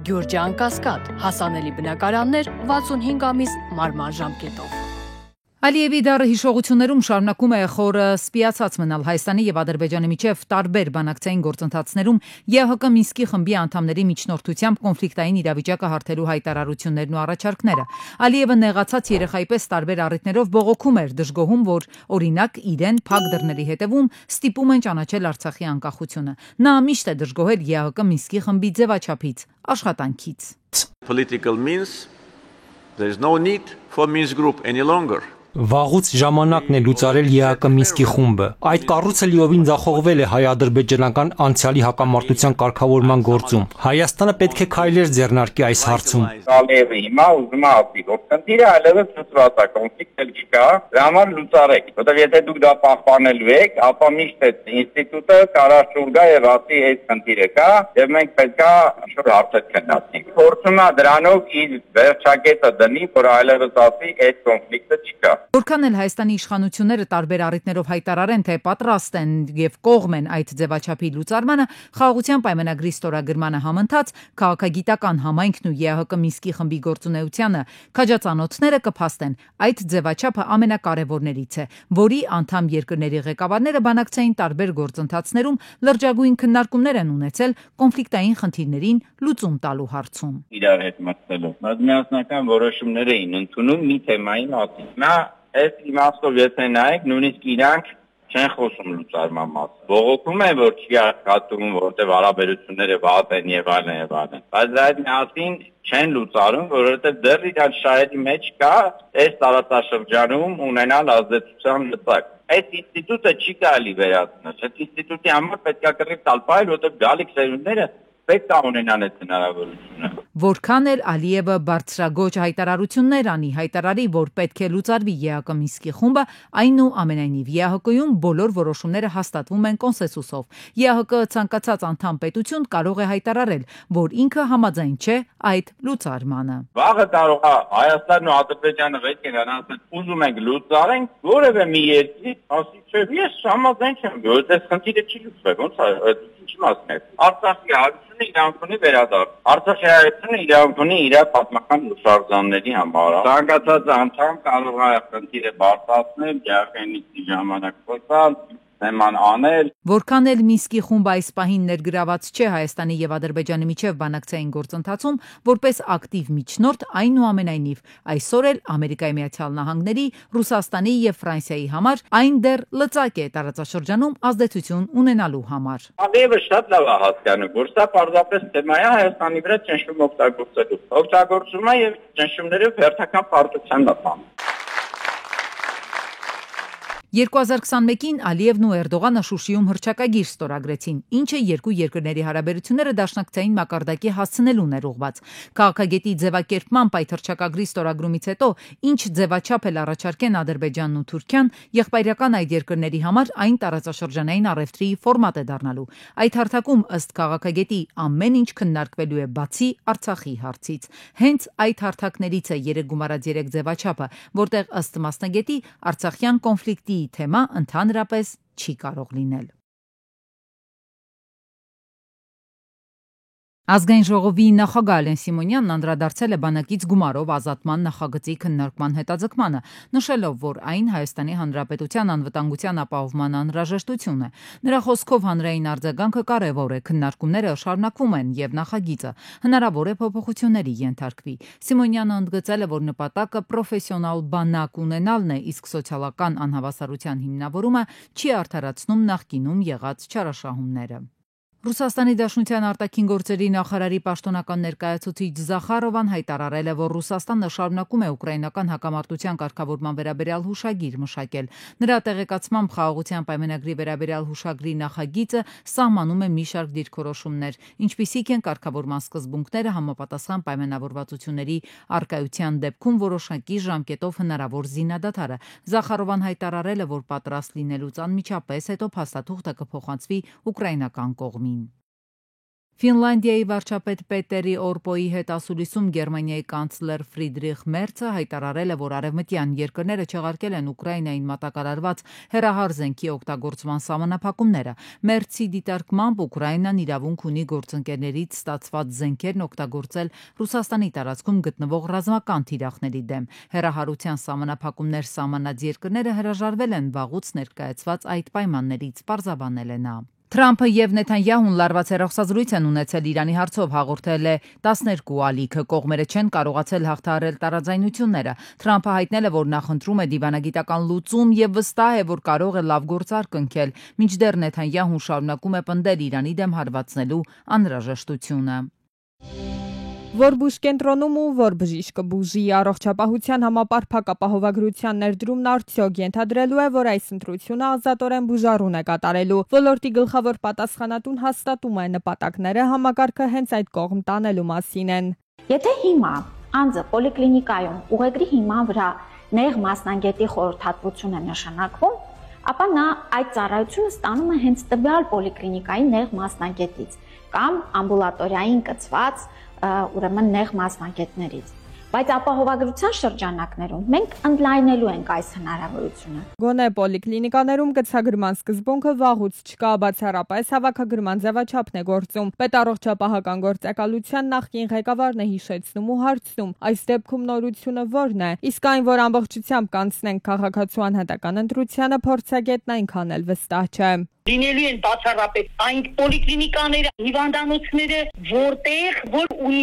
Գյուրջան Կասկադ, հասանելի բնակարաններ 65 ամիս մարման ժամկետով։ Ալիևի դարը հիշողություններում շարունակում է խորը սպիացած մնալ Հայաստանի եւ Ադրբեջանի միջև տարբեր բանակցային գործընթացներում ԵՀԿ Մինսկի խմբի անդամների միջնորդությամբ կոնֆլիկտային իրավիճակը հարթելու հայտարարություններն ու առաջարկները։ Ալիևը նեղացած երեխայի պես տարբեր առիթներով բողոքում էր, դժգոհում, որ օրինակ իրեն փակ դռների հետևում ստիպում են ճանաչել Արցախի անկախությունը։ Նա միշտ է դժգոհել ԵՀԿ Մինսկի խմբի ձևաչափից, աշխատանքից. Political means there is no need for Minsk group any longer. Վաղուց ժամանակն է լուծարել ԵԱԿ Մինսկի խումբը։ Այդ կառույցը լիովին ձախողվել է հայ-ադրբեջանական անցյալի հակամարտության կարգավորման գործում։ Հայաստանը պետք է քայլեր ձեռնարկի այս հարցում։ Ալիևը հիմա ուզում է ասի, որ խնդիրը այլևս լուծված է, կոնֆլիկտ չկա, դրա համար լուծարեք։ Որտեղ եթե դուք դա պահպանելու եք, ապա միշտ այդ ինստիտուտը կարա շուր գա եւ ասի այդ խնդիրը կա, եւ մենք պետք է շուտ հարցեր քննարկենք։ Փորձում է դրանով իր վերջակետը դնի, որ այլևս ասի այդ կոնֆլիկտը չկա։ Որքան էլ Հայաստանի իշխանությունները տարբեր առիթներով հայտարարեն, թե պատրաստ են եւ կողմ են այդ ձևաչափի լուծարմանը, խաղաղության պայմանագրի ստորագրմանը համընթաց, քաղաքագիտական համայնքն ու ԵՀԿ Մինսկի խմբի գործունեությանը քաջածանոթները կփաստեն, այդ ձևաչափը ամենակարևորներից է, որի անդամ երկրների ղեկավարները բանակցային տարբեր գործընթացներում լրջագույն քննարկումներ են ունեցել կոնֆլիկտային խնդիրներին լուծում տալու հարցում։ Իրար հետ մտցելով միասնական որոշումներ էին ընդունում մի թեմայի մասին։ Նա այս իմաստով եթե նայեք, նույնիսկ իրանք չեն խոսում լուծարման մասին։ Բողոքում են, որ չի աշխատում, որտեղ հարաբերությունները վատ են եւ այլն եւ այլն։ Բայց այդ միասին չեն լուծարում, որովհետեւ դեռ իրար շահերի մեջ կա այս տարածաշրջանում ունենալ ազդեցության լծակ։ Այդ ինստիտուտը չի կարելի վերացնել։ Այդ ինստիտուտի համար պետք է կռիվ տալ բայ, որտեղ գալիք սերունդները պետք է ունենան այդ հնարավորությունը։ Որքան էլ Ալիևը բարձրագոչ հայտարարություններ անի, հայտարարի, որ պետք է լուծարվի ԵԱԿ Մինսկի խումբը, այնուամենայնիվ ԵԱՀԿ-ում բոլոր որոշումները հաստատվում են կոնսենսուսով։ ԵԱՀԿ ցանկացած անդամ պետություն կարող է հայտարարել, որ ինքը համաձայն չէ այդ լուծարմանը։ Վաղը կարող է Հայաստանն ու Ադրբեջանը ղեկին ասեն, ուզում ենք լուծարենք, որևէ մի երկիր ասի, չէ, ես համաձայն չեմ, որովհետեւ խնդիրը չի լուծվել, ոնց է, ինչ մասն է։ Արցախի հարցը իրանք ունի վերադարձ։ Արցախի հայությունը իրանք ունի իր պատմական լուսարձանների համար։ Ցանկացած անդամ կարող է խնդիրը բարձրացնել, գաղտնիքի ժամանակ խոսալ, նման անել։ Որքան էլ Մինսկի խումբը այս պահին ներգրաված չէ Հայաստանի եւ Ադրբեջանի միջև բանակցային գործընթացում, որպես ակտիվ միջնորդ, այնուամենայնիվ այսօր էլ Ամերիկայի Միացյալ Նահանգների, Ռուսաստանի եւ Ֆրանսիայի համար այն դեռ լծակ է տարածաշրջանում ազդեցություն ունենալու համար։ Ալիևը շատ լավ է հասկանում, որ սա պարզապես թեմա է Հայաստանի վրա ճնշում օգտագործելու։ Օգտագործում է եւ ճնշումները վերջական պարտության դապան։ 2021-ին Ալիևն ու Էրդողանը Շուշիում հռչակագիր ստորագրեցին, ինչը երկու երկրների հարաբերությունները դաշնակցային մակարդակի հասցնելուն էր ուղղված։ Քաղաքագետի ձևակերպմամբ այդ հռչակագրի ստորագրումից հետո ինչ ձևաչափ էլ առաջարկեն Ադրբեջանն ու Թուրքիան, եղբայրական այդ երկրների համար այն տարածաշրջանային առևտրի ֆորմատ է դառնալու։ Այդ հարթակում ըստ քաղաքագետի ամեն ինչ քննարկվելու է բացի Արցախի հարցից։ Հենց այդ հարթակներից է 3+3 ձևաչափը, որտեղ ըստ մասնագետի Արցախյան կոնֆլիկտի թեմա ընդհանրապես չի կարող լինել։ Ազգային ժողովի նախագահ Ալեն Սիմոնյանն անդրադարձել է բանակից գումարով ազատման նախագծի քննարկման հետաձգմանը, նշելով, որ այն Հայաստանի Հանրապետության անվտանգության ապահովման անհրաժեշտություն է։ Նրա խոսքով հանրային արձագանքը կարևոր է, քննարկումները շարունակվում են եւ նախագիծը հնարավոր է փոփոխությունների ենթարկվի։ Սիմոնյանը ընդգծել է, որ նպատակը պրոֆեսիոնալ բանակ ունենալն է, իսկ սոցիալական անհավասարության հիմնավորումը չի արդարացնում նախկինում եղած չարաշահումները։ Ռուսաստանի Դաշնության արտաքին գործերի նախարարի պաշտոնական ներկայացուցիչ Զախարովան հայտարարել է, որ Ռուսաստանը շարունակում է ուկրաինական հակամարտության կարգավորման վերաբերյալ հուշագիր մշակել։ Նրա տեղեկացմամբ խաղաղության պայմանագրի վերաբերյալ հուշագրի նախագիծը սահմանում է մի շարք դիրքորոշումներ, ինչպիսիք են կարգավորման սկզբունքները համապատասխան պայմանավորվածությունների առկայության դեպքում որոշակի ժամկետով հնարավոր զինադադարը։ Զախարովան հայտարարել է, որ պատրաստ լինելուց անմիջապես հետո փաստաթուղթը կփոխանցվի ուկրաինական կողմին։ Ֆինլանդիայի վարչապետ Պետերի Օրպոյի հետ ասուլիսում Գերմանիայի կանցլեր Ֆրիդրիխ Մերցը հայտարարել է, որ արևմտյան երկրները չեղարկել են Ուկրաինային մատակարարված հեռահար զենքի օգտագործման սահմանափակումները։ Մերցի դիտարկմամբ Ուկրաինան իրավունք ունի գործընկերներից ստացված զենքերն օգտագործել Ռուսաստանի տարածքում գտնվող ռազմական թիրախների դեմ։ Հեռահարության սահմանափակումներ սահմանած երկրները հրաժարվել են վաղուց ներկայացված այդ պայմաններից, պարզաբանել է նա։ Թրամփը եւ Նեթանյահուն լարված հեռախոսազրույց են ունեցել Իրանի հարցով, հաղորդել է 12 ալիքը, կողմերը չեն կարողացել հաղթահարել տարաձայնությունները։ Թրամփը հայտնել է, որ նախընտրում է դիվանագիտական լուծում եւ վստահ է, որ կարող է լավ գործարք ընկնել, մինչդեռ Նեթանյահուն շարունակում է պնդել Իրանի դեմ հարվածնելու անհրաժեշտությունը։ Որ բուժ կենտրոնում ու որ բժիշկը բուժի առողջապահության համապարփակ ապահովագրության ներդրումն արդյոք ենթադրելու է, որ այս ընտրությունը ազատորեն բուժառուն է կատարելու։ Ոլորտի գլխավոր պատասխանատուն հաստատում է նպատակները համակարգը հենց այդ կողմ տանելու մասին են։ Եթե հիմա անձը պոլիկլինիկայում ուղեգրի հիման վրա նեղ մասնագետի խորհրդատվություն է նշանակվում, ապա նա այդ ծառայությունը ստանում է հենց տվյալ պոլիկլինիկայի նեղ մասնագետից կամ ամբուլատորիային կցված ուրեմն նեղ մասնագետներից։ Բայց ապահովագրության շրջանակներում մենք ընդլայնելու ենք այս հնարավորությունը։ Գոնե պոլիկլինիկաներում գծագրման սկզբունքը վաղուց չկա, բացառապես հավաքագրման ձևաչափն է գործում։ Պետառողջապահական գործակալության նախկին ղեկավարն է հիշեցնում ու հարցնում. այս դեպքում նորությունը ո՞րն է։ Իսկ այն, որ ամբողջությամբ կանցնենք քաղաքացու անհատական ընտրությանը, փորձագետն այնքան էլ վստահ չէ։ Լինելու են բացառապես այն պոլիկլինիկաները, հիվանդանոցները, որ ունի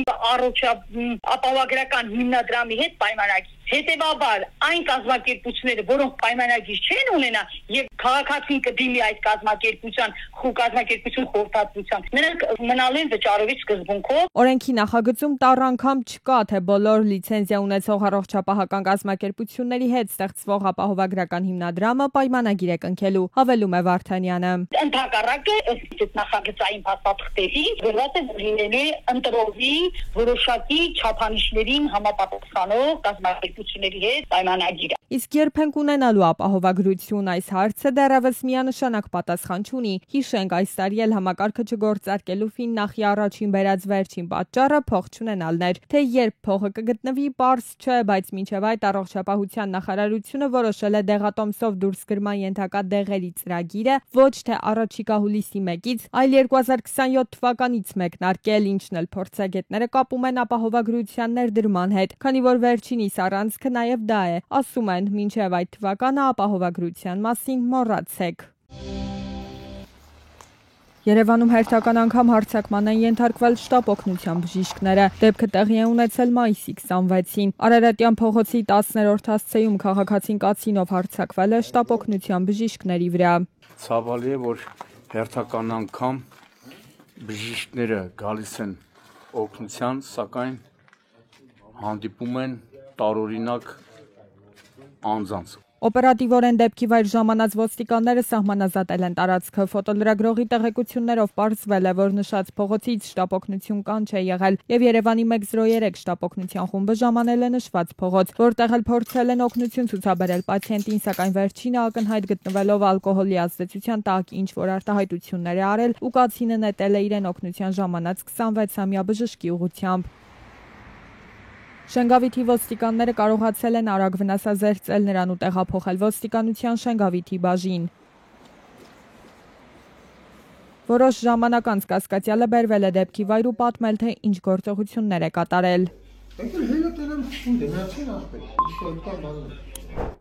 ապահովագրական հիմնադրամի հետ պայմանագիր։ Հետևաբար այն կազմակերպությունները, որոնք պայմանագիր չեն ունենա եւ քաղաքացին կդիմի այդ կազմակերպության խորհրդատվության, նրանք մնալու են վճարովի սկզբունքով։ Օրենքի նախագծում տառ անգամ չկա, թե բոլոր լիցենզիա ունեցող առողջապահական կազմակերպությունների հետ ստեղծվող ապահովագրական հիմնադրամը պայմանագիր է կնքելու, հավելում է Վարդանյանը։ Ընդհակառակը ըստ նախագծային փաստաթղթերի գրված է, որ լինելու է ընտրովի որոշակի չափանիշներին համապատասխանող կազմակերպությունների հետ պայմանագիր։ Իսկ երբ ենք ունենալու ապահովագրություն, այս հարցը դեռևս միանշանակ պատասխան չունի։ Հիշենք, այս տարի էլ համակարգը չգործարկելու Ֆիննախի առաջին բերած վերջին պատճառը փող չունենալն էր։ Թե երբ փողը կգտնվի, պարզ չէ, բայց մինչև այդ առողջապահության նախարարությունը որոշել է դեղատոմսով դուրսգրման ենթակա դեղերի ծրագիրը ոչ թե առաջիկա հուլիսի 1-ից, այլ 2027 թվականից մեկնարկել, ինչն էլ փորձագետները կապում են ապահովագրության ներդրման հետ, քանի որ վերջինիս առանցքը նաև դա է, ասում են, մինչև այդ թվականը ապահովագրության մասին մոռացեք։ Երևանում հերթական անգամ հարձակման են ենթարկվել շտապ օգնության բժիշկները։ Դեպքը տեղի է ունեցել մայիսի 26-ին։ Արարատյան փողոցի 10-րդ հասցեում քաղաքացին կացինով հարձակվել է շտապ օգնության բժիշկների վրա։ Ցավալի է, որ հերթական անգամ բժիշկները գալիս են օգնության, սակայն հանդիպում են տարօրինակ անձանց։ Օպերատիվորեն դեպքի վայր ժամանած ոստիկանները սահմանազատել են տարածքը։ Ֆոտոլրագրողի տեղեկություններով պարզվել է, որ նշած փողոցից շտապ օգնություն կանչ է եղել եւ Երևանի 103 շտապ օգնության խումբը ժամանել է նշված փողոց, որտեղ էլ փորձել են օգնություն ցուցաբերել պացիենտին, սակայն վերջինը ակնհայտ գտնվելով ալկոհոլի ազդեցության տակ ինչ որ արտահայտություններ է արել ու կացինը նետել է իրեն օգնության ժամանած 26-ամյա բժշկի ուղղությամբ։ Շենգավիթի ոստիկանները կարողացել են արագ վնասազերծել նրան ու տեղափոխել ոստիկանության Շենգավիթի բաժին։ Որոշ ժամանակ անց կասկածյալը բերվել է դեպքի վայր ու պատմել, թե ինչ գործողություններ է կատարել։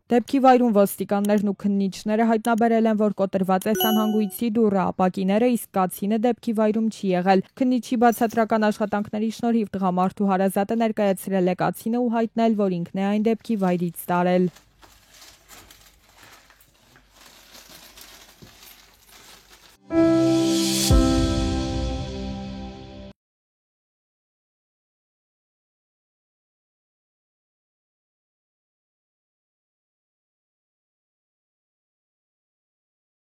Դեպքի վայրում ոստիկաններն ու քննիչները հայտնաբերել են, որ կոտրված է սանհանգույցի դուռը, ապակիները, իսկ կացինը դեպքի վայրում չի եղել։ Քննիչի բացատրական աշխատանքների շնորհիվ տղամարդու հարազատը ներկայացրել է կացինը ու հայտնել, որ ինքն է այն դեպքի վայրից տարել։